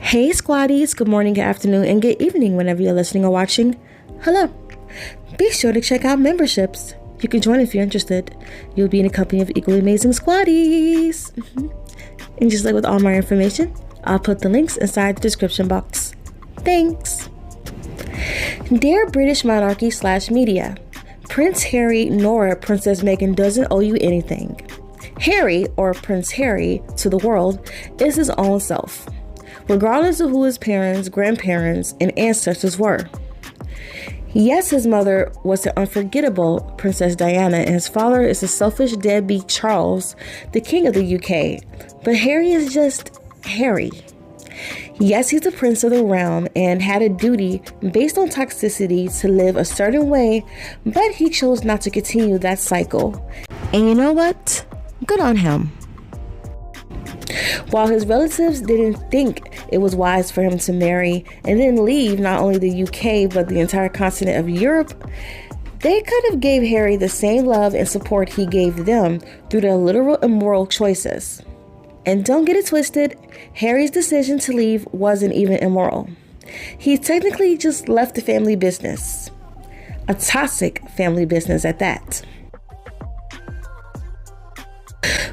Hey squaddies, good morning, good afternoon, and good evening whenever you're listening or watching. Hello. Be sure to check out memberships. You can join if you're interested. You'll be in the company of equally amazing squaddies. And just like with all my information, I'll put the links inside the description box. Thanks. Dear British monarchy / media, Prince Harry nor Princess Meghan doesn't owe you anything. Harry, or Prince Harry, to the world, is his own self, regardless of who his parents, grandparents, and ancestors were. Yes, his mother was the unforgettable Princess Diana, and his father is the selfish deadbeat Charles, the King of the UK. But Harry is just Harry. Yes, he's a prince of the realm and had a duty based on toxicity to live a certain way, but he chose not to continue that cycle. And you know what? Good on him. While his relatives didn't think it was wise for him to marry and then leave not only the UK but the entire continent of Europe, they could have gave Harry the same love and support he gave them through their literal immoral choices. And don't get it twisted, Harry's decision to leave wasn't even immoral. He technically just left the family business. A toxic family business at that.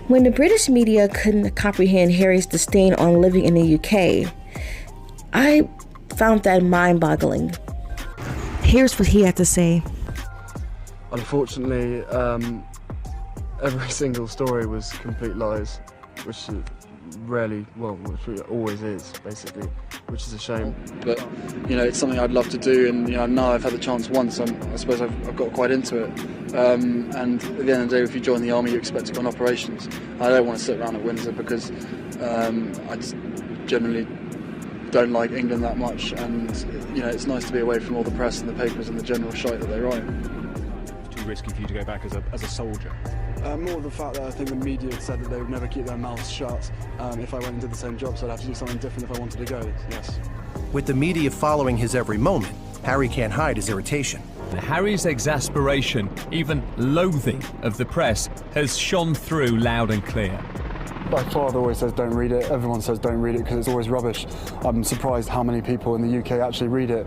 When the British media couldn't comprehend Harry's disdain on living in the UK, I found that mind-boggling. Here's what he had to say. Unfortunately, every single story was complete lies, which which it always is, basically, which is a shame. But, it's something I'd love to do, and, now I've had the chance once, I suppose I've got quite into it. And at the end of the day, if you join the army, you expect to go on operations. I don't want to sit around at Windsor because I just generally don't like England that much, and, it's nice to be away from all the press and the papers and the general shite that they write. Too risky for you to go back as a soldier? More the fact that I think the media had said that they would never keep their mouths shut if I went and did the same job, so I'd have to do something different if I wanted to go, yes. With the media following his every moment, Harry can't hide his irritation. Harry's exasperation, even loathing of the press, has shone through loud and clear. My father always says don't read it, everyone says don't read it because it's always rubbish. I'm surprised how many people in the UK actually read it.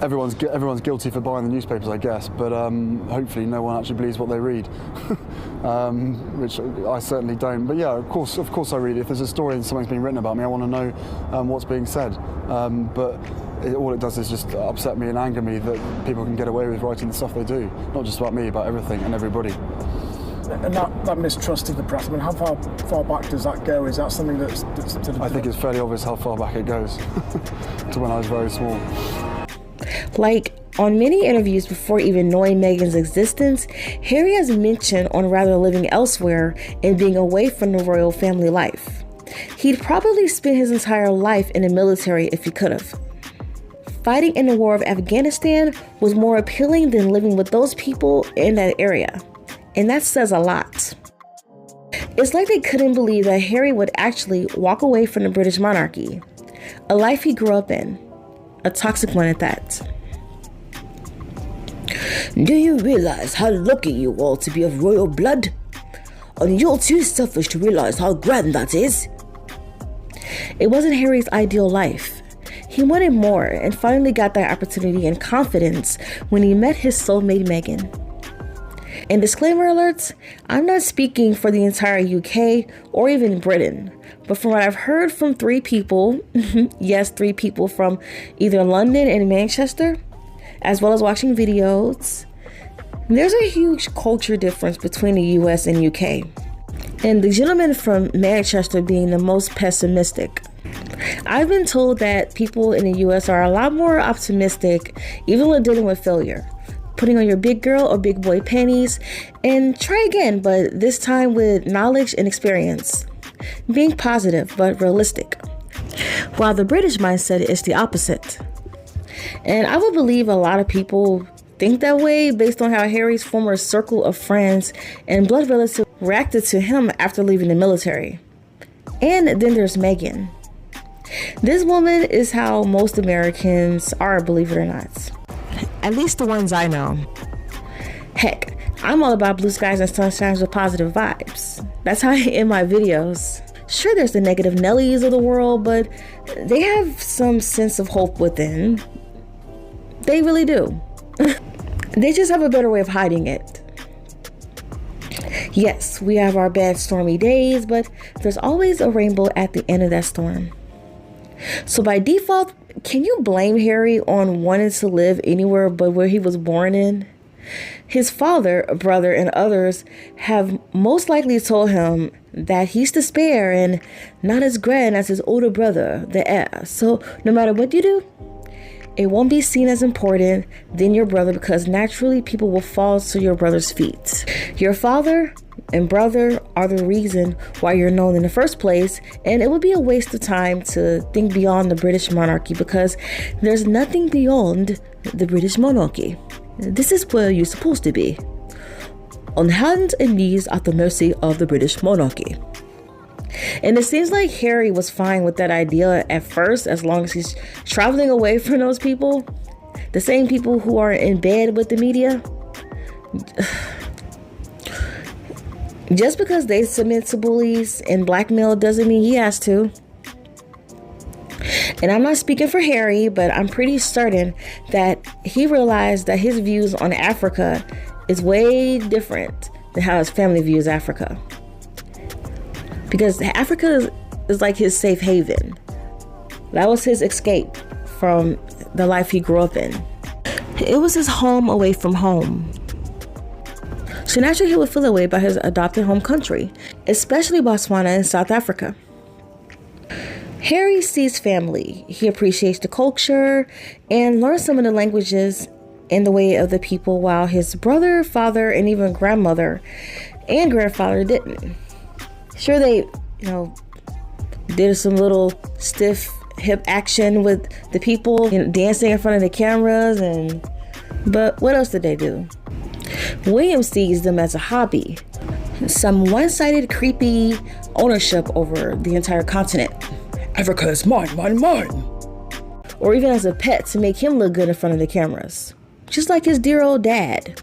Everyone's guilty for buying the newspapers, I guess, but hopefully no one actually believes what they read, which I certainly don't. But yeah, of course I read it. If there's a story and something's being written about me, I want to know what's being said. But all it does is just upset me and anger me that people can get away with writing the stuff they do. Not just about me, about everything and everybody. And that mistrust of the press, how far back does that go? Is that something that's I think it's fairly obvious how far back it goes, to when I was very small. Like, on many interviews before even knowing Meghan's existence, Harry has mentioned on rather living elsewhere and being away from the royal family life. He'd probably spent his entire life in the military if he could have. Fighting in the war of Afghanistan was more appealing than living with those people in that area. And that says a lot. It's like they couldn't believe that Harry would actually walk away from the British monarchy, a life he grew up in, a toxic one at that. Do you realize how lucky you are to be of royal blood? And you're too selfish to realize how grand that is. It wasn't Harry's ideal life. He wanted more and finally got that opportunity and confidence when he met his soulmate Meghan. And disclaimer alerts, I'm not speaking for the entire UK or even Britain, but from what I've heard from 3 people, yes, 3 people from either London and Manchester, as well as watching videos, there's a huge culture difference between the US and UK. And the gentleman from Manchester being the most pessimistic. I've been told that people in the US are a lot more optimistic, even when dealing with failure. Putting on your big girl or big boy panties and try again, but this time with knowledge and experience. Being positive but realistic. While the British mindset is the opposite. And I would believe a lot of people think that way based on how Harry's former circle of friends and blood relatives reacted to him after leaving the military. And then there's Meghan. This woman is how most Americans are, believe it or not. At least the ones I know. Heck, I'm all about blue skies and sunshines with positive vibes. That's how I end my videos. Sure, there's the negative Nellies of the world, but they have some sense of hope within. They really do. They just have a better way of hiding it. Yes, we have our bad stormy days, but there's always a rainbow at the end of that storm. So by default, can you blame Harry on wanting to live anywhere but where he was born in? His father, brother, and others have most likely told him that he's the spare and not as grand as his older brother, the heir. So no matter what you do, it won't be seen as important than your brother, because naturally people will fall to your brother's feet. Your father and brother are the reason why you're known in the first place, and it would be a waste of time to think beyond the British monarchy, because there's nothing beyond the British monarchy. This is where you're supposed to be, on hands and knees at the mercy of the British monarchy. And it seems like Harry was fine with that idea at first, as long as he's traveling away from those people, the same people who are in bed with the media. Just because they submit to bullies and blackmail doesn't mean he has to. And I'm not speaking for Harry, but I'm pretty certain that he realized that his views on Africa is way different than how his family views Africa. Because Africa is like his safe haven. That was his escape from the life he grew up in. It was his home away from home. So naturally he would feel away by his adopted home country, especially Botswana and South Africa. Harry sees family. He appreciates the culture and learns some of the languages and the way of the people, while his brother, father, and even grandmother and grandfather didn't. Sure, they, did some little stiff hip action with the people, dancing in front of the cameras, but what else did they do? William sees them as a hobby, some one-sided creepy ownership over the entire continent. Africa is mine, mine, mine. Or even as a pet to make him look good in front of the cameras, just like his dear old dad.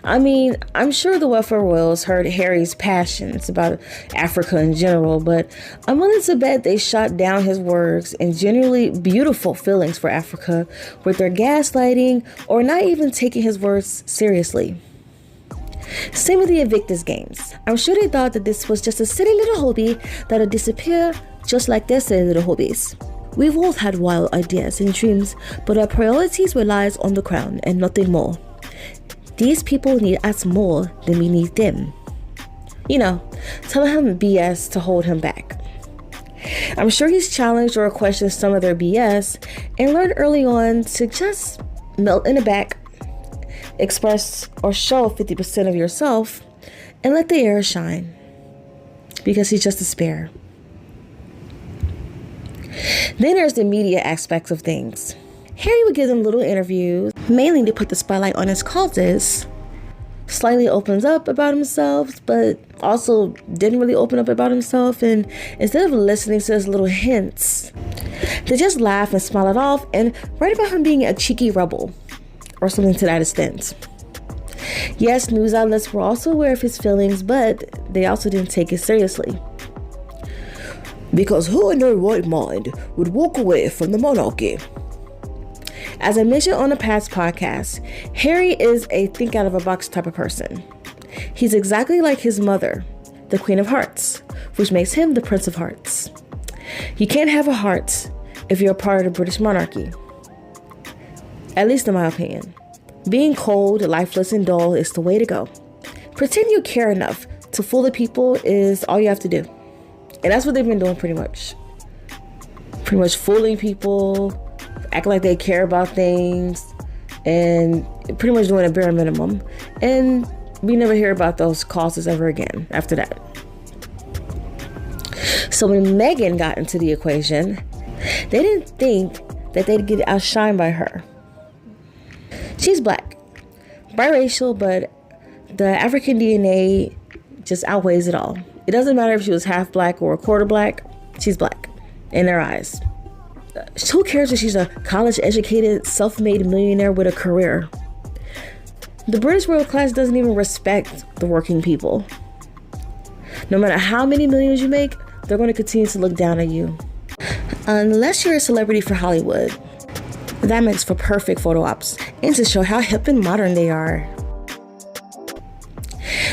I mean, I'm sure the welfare royals heard Harry's passions about Africa in general, but I'm willing to bet they shot down his words and genuinely beautiful feelings for Africa with their gaslighting or not even taking his words seriously. Same with the Invictus Games. I'm sure they thought that this was just a silly little hobby that'll disappear just like their silly little hobbies. We've all had wild ideas and dreams, but our priorities relies on the crown and nothing more. These people need us more than we need them. Telling him BS to hold him back. I'm sure he's challenged or questioned some of their BS and learned early on to just melt in the back, express or show 50% of yourself, and let the air shine. Because he's just a spare. Then there's the media aspects of things. Harry would give them little interviews, mainly to put the spotlight on his causes. Slightly opens up about himself, but also didn't really open up about himself. And instead of listening to his little hints, they just laugh and smile it off and write about him being a cheeky rebel or something to that extent. Yes, news outlets were also aware of his feelings, but they also didn't take it seriously. Because who in their right mind would walk away from the monarchy? As I mentioned on a past podcast, Harry is a think out of a box type of person. He's exactly like his mother, the Queen of Hearts, which makes him the Prince of Hearts. You can't have a heart if you're a part of the British monarchy. At least in my opinion. Being cold, lifeless, and dull is the way to go. Pretend you care enough to fool the people is all you have to do. And that's what they've been doing pretty much. Pretty much fooling people, acting like they care about things, and pretty much doing a bare minimum. And we never hear about those causes ever again after that. So when Meghan got into the equation, they didn't think that they'd get outshined by her. She's black, biracial, but the African DNA just outweighs it all. It doesn't matter if she was half black or a quarter black, she's black in their eyes. Who cares if she's a college-educated, self-made millionaire with a career? The British royal class doesn't even respect the working people. No matter how many millions you make, they're going to continue to look down at you. Unless you're a celebrity for Hollywood. That makes for perfect photo ops and to show how hip and modern they are.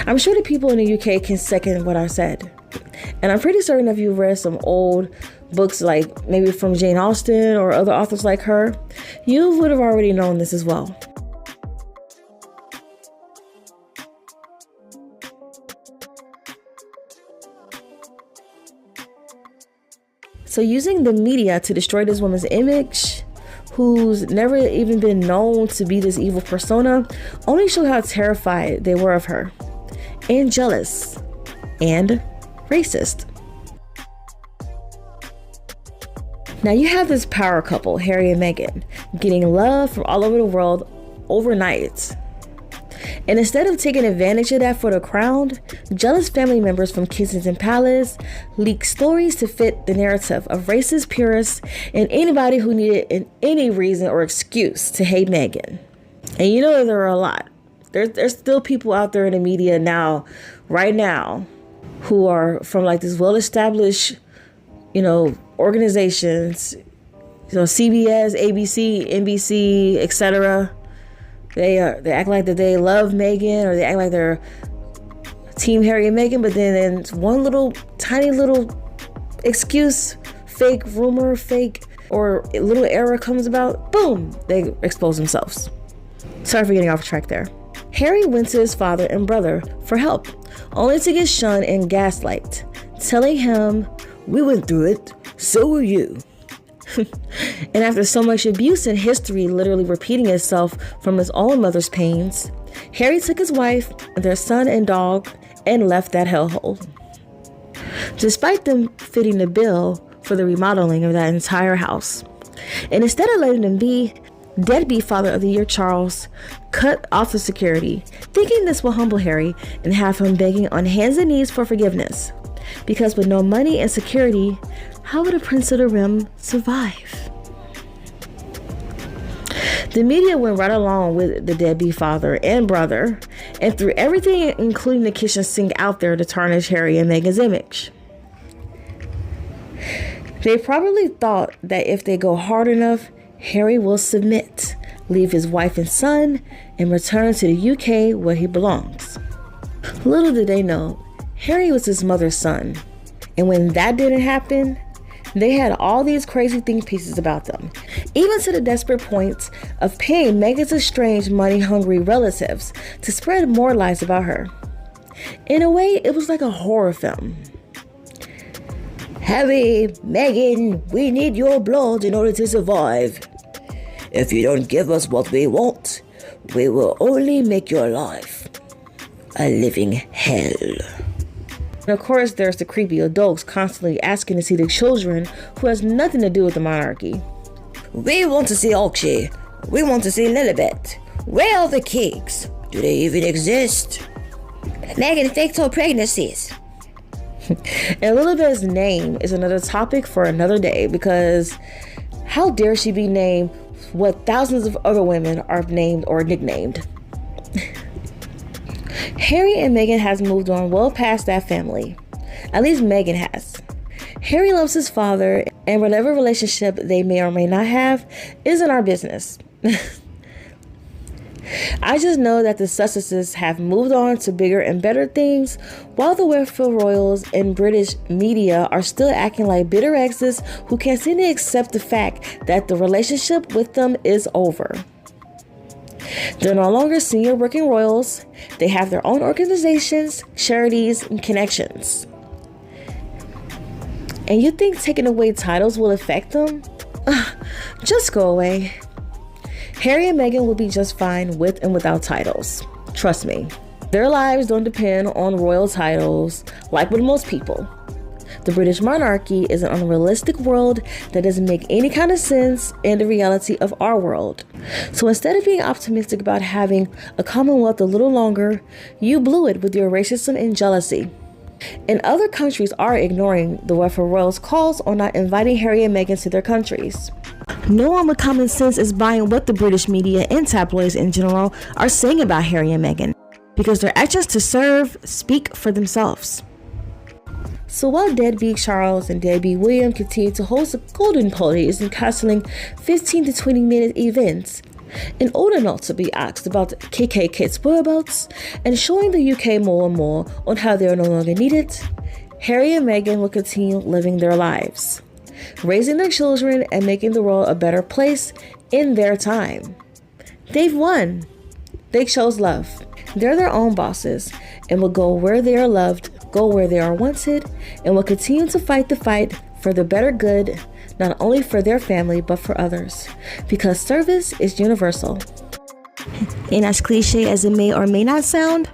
I'm sure the people in the UK can second what I said. And I'm pretty certain if you've read some old books like maybe from Jane Austen or other authors like her, you would have already known this as well. So using the media to destroy this woman's image, who's never even been known to be this evil persona, only showed how terrified they were of her, and jealous, and racist. Now you have this power couple, Harry and Meghan, getting love from all over the world overnight. And instead of taking advantage of that for the crown, jealous family members from Kensington Palace leaked stories to fit the narrative of racist purists and anybody who needed any reason or excuse to hate Meghan. And you know there are a lot. There's still people out there in the media now, right now, who are from like this well-established, organizations, CBS, ABC, NBC, etc. They act like that they love Meghan, or they act like they're Team Harry and Meghan, but then one little tiny little excuse, fake rumor, fake or little error comes about, boom, they expose themselves. Sorry for getting off track there. Harry went to his father and brother for help, only to get shunned and gaslight, telling him, "We went through it, so will you." And after so much abuse and history literally repeating itself from his own mother's pains, Harry took his wife, their son and dog, and left that hellhole. Despite them fitting the bill for the remodeling of that entire house. And instead of letting them be, deadbeat father of the year Charles cut off the security, thinking this will humble Harry and have him begging on hands and knees for forgiveness. Because with no money and security, how would a prince of the realm survive? The media went right along with the deadbeat father and brother and threw everything, including the kitchen sink, out there to tarnish Harry and Meghan's image. They probably thought that if they go hard enough, Harry will submit, leave his wife and son, and return to the UK where he belongs. Little did they know, Harry was his mother's son. And when that didn't happen, they had all these crazy think pieces about them, even to the desperate point of paying Meghan's estranged, money-hungry relatives to spread more lies about her. In a way, it was like a horror film. "Harry, Meghan, we need your blood in order to survive. If you don't give us what we want, we will only make your life a living hell." And of course, there's the creepy adults constantly asking to see the children who has nothing to do with the monarchy. "We want to see Archie. We want to see Lilibet. Where are the kids? Do they even exist? Meghan faked her pregnancies." And Lilibet's name is another topic for another day, because how dare she be named what thousands of other women are named or nicknamed? Harry and Meghan has moved on well past that family. At least Meghan has. Harry loves his father, and whatever relationship they may or may not have isn't our business. I just know that the Sussexes have moved on to bigger and better things, while the Westfield Royals and British media are still acting like bitter exes who can't seem to accept the fact that the relationship with them is over. They're no longer senior working royals. They have their own organizations, charities, and connections. And you think taking away titles will affect them? Just go away. Harry and Meghan will be just fine with and without titles. Trust me. Their lives don't depend on royal titles like with most people. The British monarchy is an unrealistic world that doesn't make any kind of sense in the reality of our world. So instead of being optimistic about having a Commonwealth a little longer, you blew it with your racism and jealousy. And other countries are ignoring the Westfield Royals' calls on not inviting Harry and Meghan to their countries. No one with common sense is buying what the British media and tabloids in general are saying about Harry and Meghan, because their actions to serve speak for themselves. So while deadbeat Charles and deadbeat William continue to host golden parties and canceling 15 to 20 minute events, in order not to be asked about KK kids' whereabouts and showing the UK more and more on how they are no longer needed, Harry and Meghan will continue living their lives, raising their children and making the world a better place in their time. They've won. They chose love. They're their own bosses and will go where they are loved, go where they are wanted, and will continue to fight the fight for the better good, not only for their family, but for others, because service is universal. And as cliche as it may or may not sound,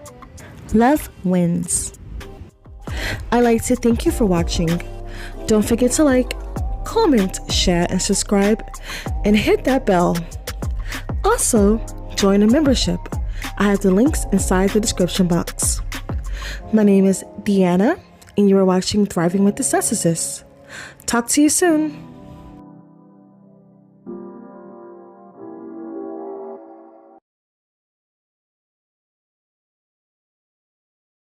love wins. I'd like to thank you for watching. Don't forget to like, comment, share, and subscribe, and hit that bell. Also, join a membership. I have the links inside the description box. My name is Deanna, and you are watching Thriving with the Narcissist. Talk to you soon.